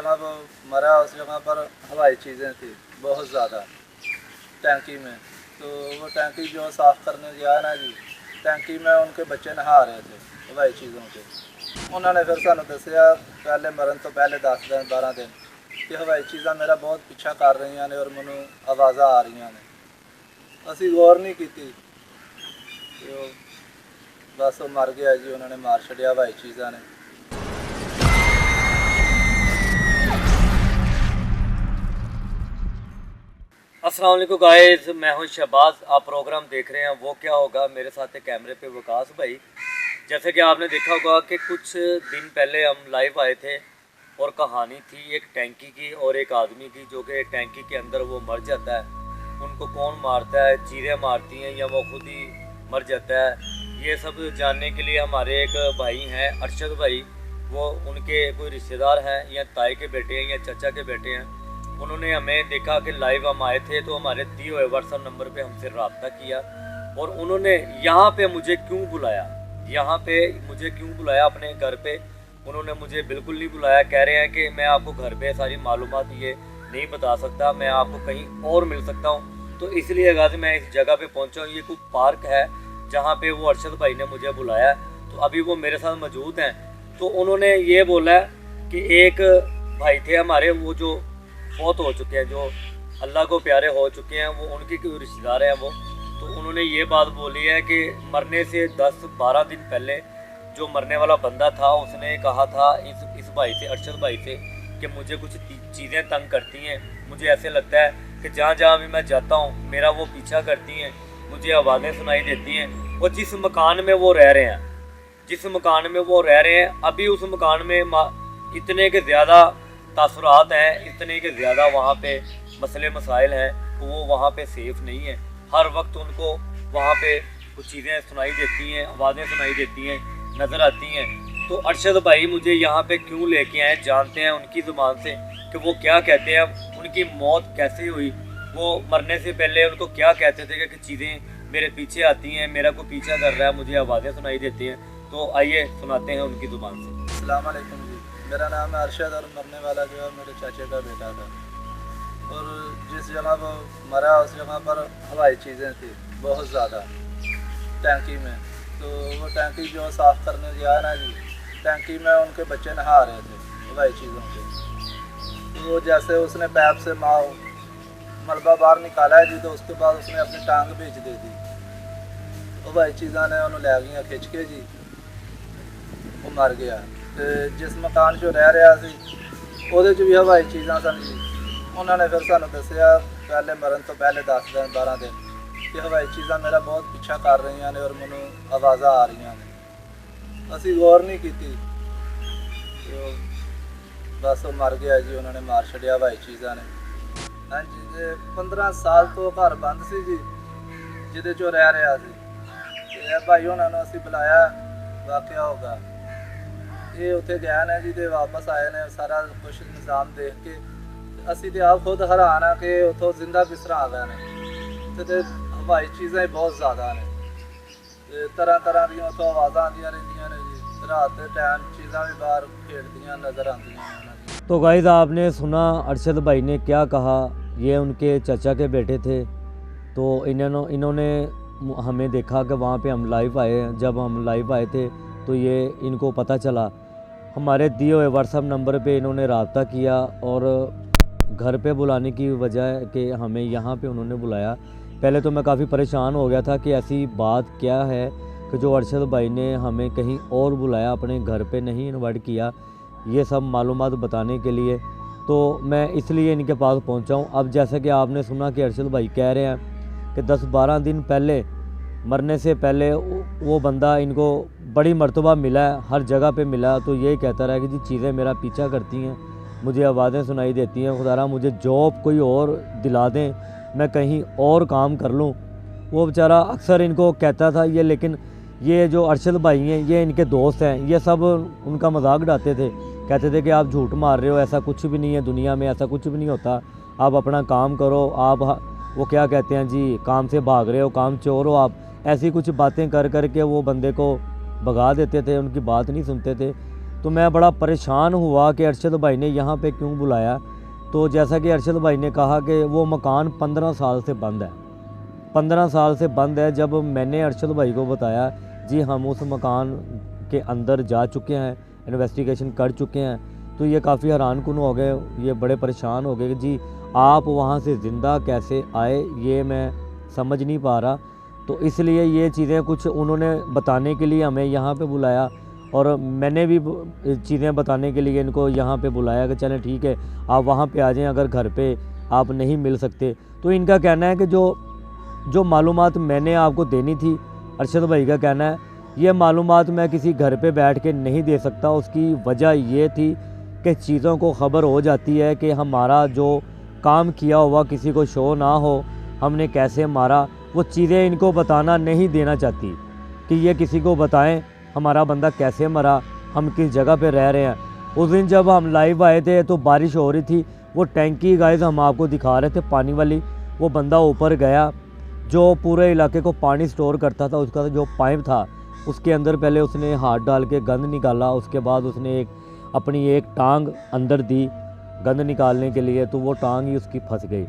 जगह वो मरा उस जगह पर हवाई चीज़ें थी बहुत ज़्यादा टैंकी में। तो वो टैंकी जो साफ़ करने गया ना जी, टैंकी में उनके बच्चे नहा रहे थे हवाई चीज़ों के। उन्होंने फिर सानू दसिया पहले मरन तो पहले 10 दिन 12 दिन कि हवाई चीज़ा मेरा बहुत पीछा कर रही ने और मैनू आवाज़ा आ रही ने। असी गौर नहीं की, तो बस वो मर गया जी, उन्होंने मार छड़िया हवाई चीज़ा ने। अस्सलाम वालेकुम गाइस, मैं हूं शहबाज। आप प्रोग्राम देख रहे हैं वो क्या होगा। मेरे साथ है कैमरे पे वकास भाई। जैसे कि आपने देखा होगा कि कुछ दिन पहले हम लाइव आए थे और कहानी थी एक टैंकी की और एक आदमी की, जो कि टैंकी के अंदर वो मर जाता है। उनको कौन मारता है, चीरें मारती हैं या वो खुद ही मर जाता है, ये सब जानने के लिए हमारे एक भाई हैं अरशद भाई। वो उनके कोई रिश्तेदार हैं या ताए के बेटे हैं या चाचा के बेटे हैं। उन्होंने हमें देखा कि लाइव हम आए थे तो हमारे दिए हुए व्हाट्सएप नंबर पे हमसे रब्ता किया और उन्होंने यहाँ पे मुझे क्यों बुलाया, अपने घर पे उन्होंने मुझे बिल्कुल नहीं बुलाया। कह रहे हैं कि मैं आपको घर पे सारी मालूमात ये नहीं बता सकता, मैं आपको कहीं और मिल सकता हूँ। तो इसलिए गाजी मैं इस जगह पे पहुँचा हूँ। ये कोई पार्क है जहाँ पे वो अरशद भाई ने मुझे बुलाया, तो अभी वो मेरे साथ मौजूद हैं। तो उन्होंने ये बोला कि एक भाई थे हमारे, वो जो फौत हो चुके हैं, जो अल्लाह को प्यारे हो चुके हैं, वो उनके कोई रिश्तेदार हैं वो। तो उन्होंने ये बात बोली है कि मरने से 10-12 दिन पहले जो मरने वाला बंदा था उसने कहा था इस भाई से, अरशद भाई से, कि मुझे कुछ चीज़ें तंग करती हैं। मुझे ऐसे लगता है कि जहाँ जहाँ भी मैं जाता हूँ मेरा वो पीछा करती हैं, मुझे आवाज़ें सुनाई देती हैं। और जिस मकान में वो रह रहे हैं अभी उस मकान में इतने के ज़्यादा तासुरात हैं, इतने के ज़्यादा वहाँ पे मसले मसाइल हैं, तो वो वहाँ पे सेफ़ नहीं है। हर वक्त उनको वहाँ पे कुछ चीज़ें सुनाई देती हैं, आवाज़ें सुनाई देती हैं, नज़र आती हैं। तो अरशद भाई मुझे यहाँ पे क्यों लेके आए, जानते हैं उनकी ज़ुबान से कि वो क्या कहते हैं, उनकी मौत कैसे हुई, वो मरने से पहले उनको क्या कहते थे कि चीज़ें मेरे पीछे आती हैं, मेरा को पीछा कर रहा है, मुझे आवाज़ें सुनाई देती हैं। तो आइए सुनाते हैं उनकी ज़ुबान से। अस्सलाम वालेकुम जी, मेरा नाम है अरशद और मरने वाला जो है मेरे चाचे का बेटा था। और जिस जगह वो मरा उस जगह पर हवाई चीज़ें थी बहुत ज़्यादा टैंकी में। तो वो टैंकी जो साफ़ करने गया ना जी, टैंकी में उनके बच्चे नहा रहे थे हवाई चीज़ों के। तो वो जैसे उसने पैप से मलबा बाहर निकाला है जी, तो उसके बाद उसने अपनी टांग बेच दे दी। हवाई चीज़ा ने उन्होंने लै गई खिंच के जी, वो मर गया। तो जिस मकान चो रह रहा सी ਉਹਦੇ 'ਚ भी हवाई चीज़ा सन जी। उन्होंने फिर सानू दसिया पहले मरन तो पहले 10 दिन 12 दिन कि हवाई चीज़ा मेरा बहुत पीछा कर रही ने और मैनू आवाज़ा आ रही ने। असी गौर नहीं की, तो बस वो मर गया जी, उन्होंने मार छड़िया हवाई चीज़ा ने। हाँ जी, 15 साल तो घर बंद सी जी जिदे चो रह रहा सी। भाई उन्होंने असी बुलाया वाकया होगा, ये उत्थे गया ने जी, तो वापस आए ने सारा कुछ निज़ाम देख के। असी तो आप खुद हैरान है कि उतों जिंदा किस तरह आ गए ने। तो हवाई चीज़ें बहुत ज़्यादा ने, तरह तरह दी उतों आवाज़ां आंदियां रहिंदियां ने जी। रात के टाइम चीज़ां भी बाहर खेलदियां नज़र आंदियां। तो गाइस आपने सुना अरशद भाई ने क्या कहा। ये उनके चाचा के बेटे थे। तो इन्होंने हमें देखा कि वहाँ पे हम लाइव आए हैं। जब हम लाइव आए थे तो ये इनको पता चला, हमारे दिए हुए व्हाट्सएप नंबर पे इन्होंने रब्ता किया और घर पे बुलाने की वजह कि हमें यहाँ पे उन्होंने बुलाया। पहले तो मैं काफ़ी परेशान हो गया था कि ऐसी बात क्या है कि जो अरशद भाई ने हमें कहीं और बुलाया, अपने घर पे नहीं इनवाइट किया, ये सब मालूमात बताने के लिए। तो मैं इसलिए इनके पास पहुँचा हूँ। अब जैसे कि आपने सुना कि अरशद भाई कह रहे हैं कि 10-12 दिन पहले मरने से पहले वो बंदा इनको बड़ी मर्तबा मिला है, हर जगह पे मिला। तो यही कहता रहा कि जी चीज़ें मेरा पीछा करती हैं, मुझे आवाज़ें सुनाई देती हैं, खुदारा मुझे जॉब कोई और दिला दें, मैं कहीं और काम कर लूँ। वो बेचारा अक्सर इनको कहता था ये। लेकिन ये जो अरशद भाई हैं ये इनके दोस्त हैं, ये सब उनका मजाक उड़ाते थे, कहते थे कि आप झूठ मार रहे हो, ऐसा कुछ भी नहीं है दुनिया में, ऐसा कुछ भी नहीं होता, आप अपना काम करो, आप वो क्या कहते हैं जी, काम से भाग रहे हो, काम चोर हो आप। ऐसी कुछ बातें कर कर के वो बंदे को भगा देते थे, उनकी बात नहीं सुनते थे। तो मैं बड़ा परेशान हुआ कि अरशद भाई ने यहाँ पे क्यों बुलाया। तो जैसा कि अरशद भाई ने कहा कि वो मकान 15 साल से बंद है, 15 साल से बंद है। जब मैंने अरशद भाई को बताया जी हम उस मकान के अंदर जा चुके हैं, इन्वेस्टिगेशन कर चुके हैं, तो ये काफ़ी हैरान कुन हो गए, ये बड़े परेशान हो गए कि जी आप वहाँ से ज़िंदा कैसे आए, ये मैं समझ नहीं पा रहा। तो इसलिए ये चीज़ें कुछ उन्होंने बताने के लिए हमें यहाँ पे बुलाया, और मैंने भी चीज़ें बताने के लिए इनको यहाँ पे बुलाया कि चलें ठीक है आप वहाँ पे आ जाएं, अगर घर पे आप नहीं मिल सकते। तो इनका कहना है कि जो मालूमात मैंने आपको देनी थी, अरशद भाई का कहना है ये मालूमात मैं किसी घर पे बैठ के नहीं दे सकता। उसकी वजह ये थी कि चीज़ों को ख़बर हो जाती है कि हमारा जो काम किया हुआ किसी को शो ना हो, हमने कैसे मारा, वो चीज़ें इनको बताना नहीं देना चाहती कि ये किसी को बताएं हमारा बंदा कैसे मरा, हम किस जगह पे रह रहे हैं। उस दिन जब हम लाइव आए थे तो बारिश हो रही थी, वो टैंकी गाइस हम आपको दिखा रहे थे पानी वाली, वो बंदा ऊपर गया जो पूरे इलाके को पानी स्टोर करता था, उसका जो पाइप था उसके अंदर पहले उसने हाथ डाल के गंद निकाला, उसके बाद उसने अपनी एक टांग अंदर दी गंद निकालने के लिए, तो वो टांग ही उसकी फंस गई।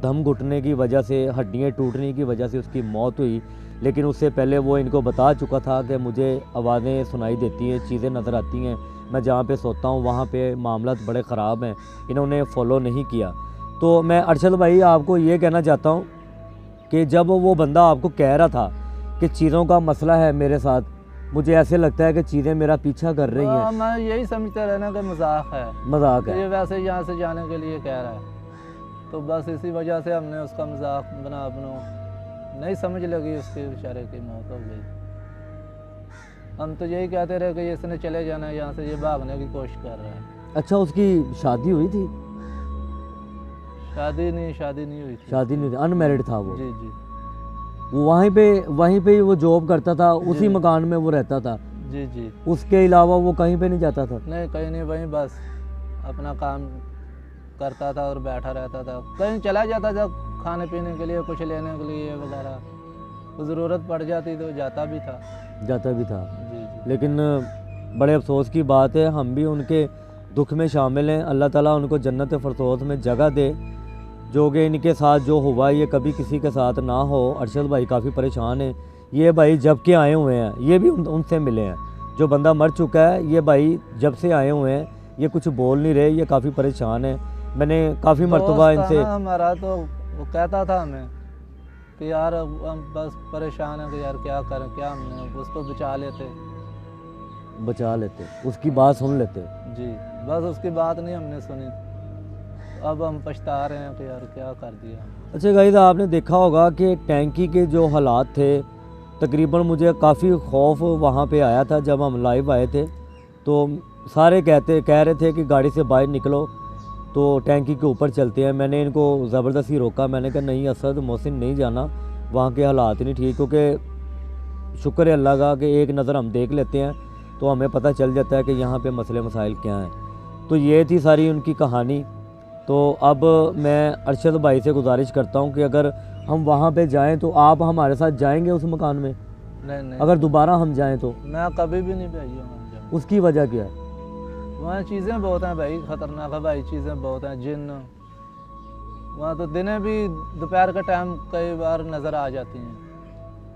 दम घुटने की वजह से, हड्डियाँ टूटने की वजह से उसकी मौत हुई। लेकिन उससे पहले वो इनको बता चुका था कि मुझे आवाज़ें सुनाई देती हैं, चीज़ें नज़र आती हैं, मैं जहाँ पे सोता हूँ वहाँ पे मामलात बड़े ख़राब हैं, इन्होंने फॉलो नहीं किया। तो मैं अरशद भाई आपको ये कहना चाहता हूँ कि जब वो बंदा आपको कह रहा था कि चीज़ों का मसला है मेरे साथ, मुझे ऐसे लगता है कि चीज़ें मेरा पीछा कर रही हैं। मैं यही समझता रहना कि मजाक है, मजाक है, ये वैसे यहाँ से जाने के लिए कह रहा है, तो बस इसी वजह से हमने उसका मजाक बना नहीं समझ लगी, उसके बेचारे की मौत हो गई। हम तो यही कहते रहे कि इसने चले जाना है यहाँ से, ये भागने की कोशिश कर रहा है। अच्छा उसकी शादी हुई थी? शादी नहीं हुई थी। शादी नहीं थी, अनमैरिड था वो। जी जी। वो वहीं पे वो जॉब करता था, उसी मकान में वो रहता था। जी जी। उसके अलावा वो कहीं पे नहीं जाता था? नहीं कहीं नहीं, वहीं बस अपना काम करता था और बैठा रहता था। कहीं चला जाता था खाने पीने के लिए, कुछ लेने के लिए वगैरह, तो ज़रूरत पड़ जाती तो जाता भी था। जी जी। लेकिन बड़े अफसोस की बात है, हम भी उनके दुख में शामिल हैं। अल्लाह ताला उनको जन्नत फ़िरदौस में जगह दे। जो कि इनके साथ जो हुआ ये कभी किसी के साथ ना हो। अरशद भाई काफ़ी परेशान हैं। ये भाई जब के आए हुए हैं, ये भी उनसे मिले हैं। जो बंदा मर चुका है, ये भाई जब से आए हुए हैं, ये कुछ बोल नहीं रहे, ये काफ़ी परेशान है। मैंने काफ़ी मरतबा इनसे, हमारा तो वो कहता था हमें कि यार हम बस परेशान हैं कि यार क्या करें, क्या हमने उसको बचा लेते, उसकी बात सुन लेते। जी, बस उसकी बात नहीं हमने सुनी, अब हम पछता रहे हैं कि यार क्या कर दिया। अच्छा गाइस, आपने देखा होगा कि टैंकी के जो हालात थे, तकरीबन मुझे काफ़ी खौफ वहाँ पे आया था जब हम लाइव आए थे। तो सारे कह रहे थे कि गाड़ी से बाहर निकलो तो टैंकी के ऊपर चलते हैं। मैंने इनको ज़बरदस्ती रोका, मैंने कहा नहीं असद मोहसिन नहीं जाना, वहाँ के हालात नहीं ठीक, क्योंकि शुक्र है अल्लाह का कि एक नज़र हम देख लेते हैं तो हमें पता चल जाता है कि यहाँ पे मसले मसाइल क्या हैं। तो ये थी सारी उनकी कहानी। तो अब मैं अरशद भाई से गुजारिश करता हूँ कि अगर हम वहाँ पे जाएं तो आप हमारे साथ जाएंगे उस मकान में? नहीं, अगर दोबारा हम जाएं तो? मैं कभी भी नहीं भेजूँगा। उसकी वजह क्या है? वहाँ चीज़ें बहुत हैं भाई, ख़तरनाक है भाई, चीज़ें बहुत हैं, जिन वहाँ तो दिने भी दोपहर का टाइम कई बार नज़र आ जाती हैं,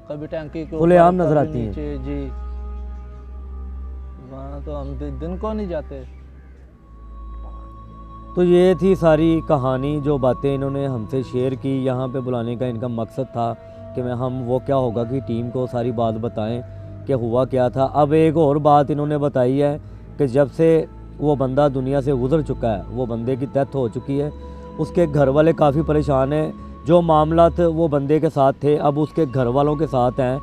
कभी टैंकी के खुलेआम नज़र आती हैं। जी, वहाँ तो हम दिन को नहीं जाते। तो ये थी सारी कहानी, जो बातें इन्होंने हमसे शेयर की। यहाँ पे बुलाने का इनका मकसद था कि हम वो क्या होगा कि टीम को सारी बात बताएं कि हुआ क्या था। अब एक और बात इन्होंने बताई है कि जब से वो बंदा दुनिया से गुजर चुका है, वो बंदे की डेथ हो चुकी है, उसके घर वाले काफ़ी परेशान हैं। जो मामलात वो बंदे के साथ थे अब उसके घर वालों के साथ हैं।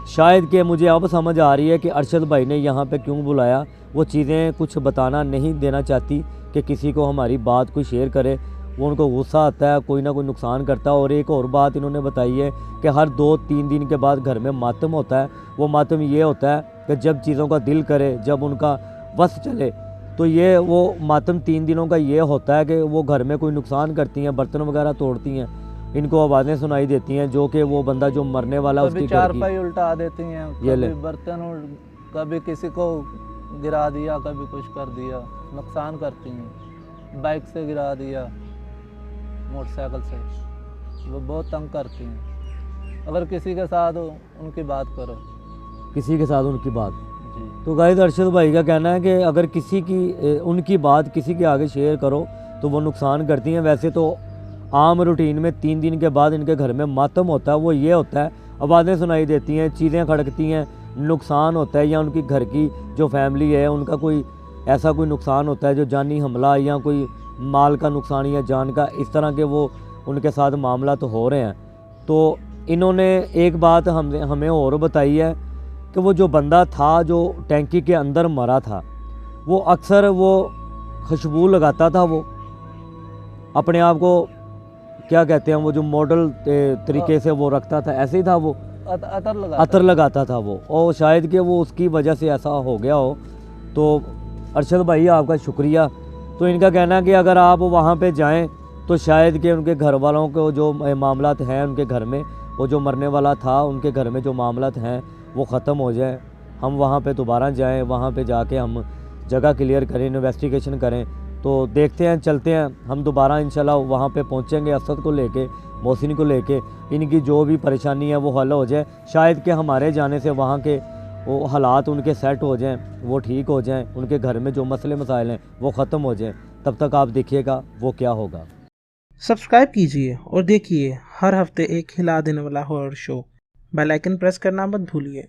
शायद कि मुझे अब समझ आ रही है कि अरशद भाई ने यहाँ पे क्यों बुलाया। वो चीज़ें कुछ बताना नहीं देना चाहती कि किसी को हमारी बात कोई शेयर करे, वो उनको गुस्सा आता है, कोई ना कोई नुकसान करता है। और एक और बात इन्होंने बताई है कि हर 2-3 दिन के बाद घर में मातम होता है। वो मातम ये होता है कि जब चीज़ों का दिल करे, जब उनका बस चले, तो ये वो मातम 3 दिनों का ये होता है कि वो घर में कोई नुकसान करती हैं, बर्तन वगैरह तोड़ती हैं, इनको आवाज़ें सुनाई देती हैं, जो कि वो बंदा जो मरने वाला उसकी चारपाई उल्टा देती हैं, ये ले बर्तन, कभी किसी को गिरा दिया, कभी कुछ कर दिया, नुकसान करती हैं। बाइक से गिरा दिया, मोटरसाइकिल से, वो बहुत तंग करती हैं। अगर किसी के साथ हो उनकी बात करो। किसी के साथ उनकी बात। जी तो गाइस अरशद भाई का कहना है कि अगर किसी की उनकी बात किसी के आगे शेयर करो तो वो नुकसान करती हैं। वैसे तो आम रूटीन में 3 दिन के बाद इनके घर में मातम होता है, वो ये होता है आवाज़ें सुनाई देती हैं, चीज़ें खड़कती हैं, नुकसान होता है, या उनकी घर की जो फैमिली है उनका कोई ऐसा कोई नुकसान होता है जो जानी हमला या कोई माल का नुकसान या जान का, इस तरह के वो उनके साथ मामला तो हो रहे हैं। तो इन्होंने एक बात हमें और बताई है कि वो जो बंदा था जो टैंकी के अंदर मरा था, वो अक्सर वो खुशबू लगाता था, वो अपने आप को क्या कहते हैं वो जो मॉडल तरीके से वो रखता था, ऐसे ही था वो, अतर लगाता था वो, और शायद कि वो उसकी वजह से ऐसा हो गया हो। तो अरशद भाई आपका शुक्रिया। तो इनका कहना है कि अगर आप वहाँ पे जाएं तो शायद कि उनके घर वालों को जो मामलात हैं उनके घर में, वो जो मरने वाला था उनके घर में जो मामलात हैं वो ख़त्म हो जाए, हम वहाँ पे दोबारा जाएं, वहाँ पे जाके हम जगह क्लियर करें, इन्वेस्टिगेशन करें। तो देखते हैं, चलते हैं, हम दोबारा इंशाल्लाह वहाँ पे पहुँचेंगे, असद को लेके, मोहसिन को लेके, इनकी जो भी परेशानी है वो हल हो जाए। शायद कि हमारे जाने से वहाँ के वो हालात उनके सेट हो जाएं, वो ठीक हो जाएं, उनके घर में जो मसले मसाइल हैं वो ख़त्म हो जाएं। तब तक आप देखिएगा वो क्या होगा। सब्सक्राइब कीजिए और देखिए हर हफ्ते एक हिला देने वाला horror show. Bell icon press करना मत भूलिए।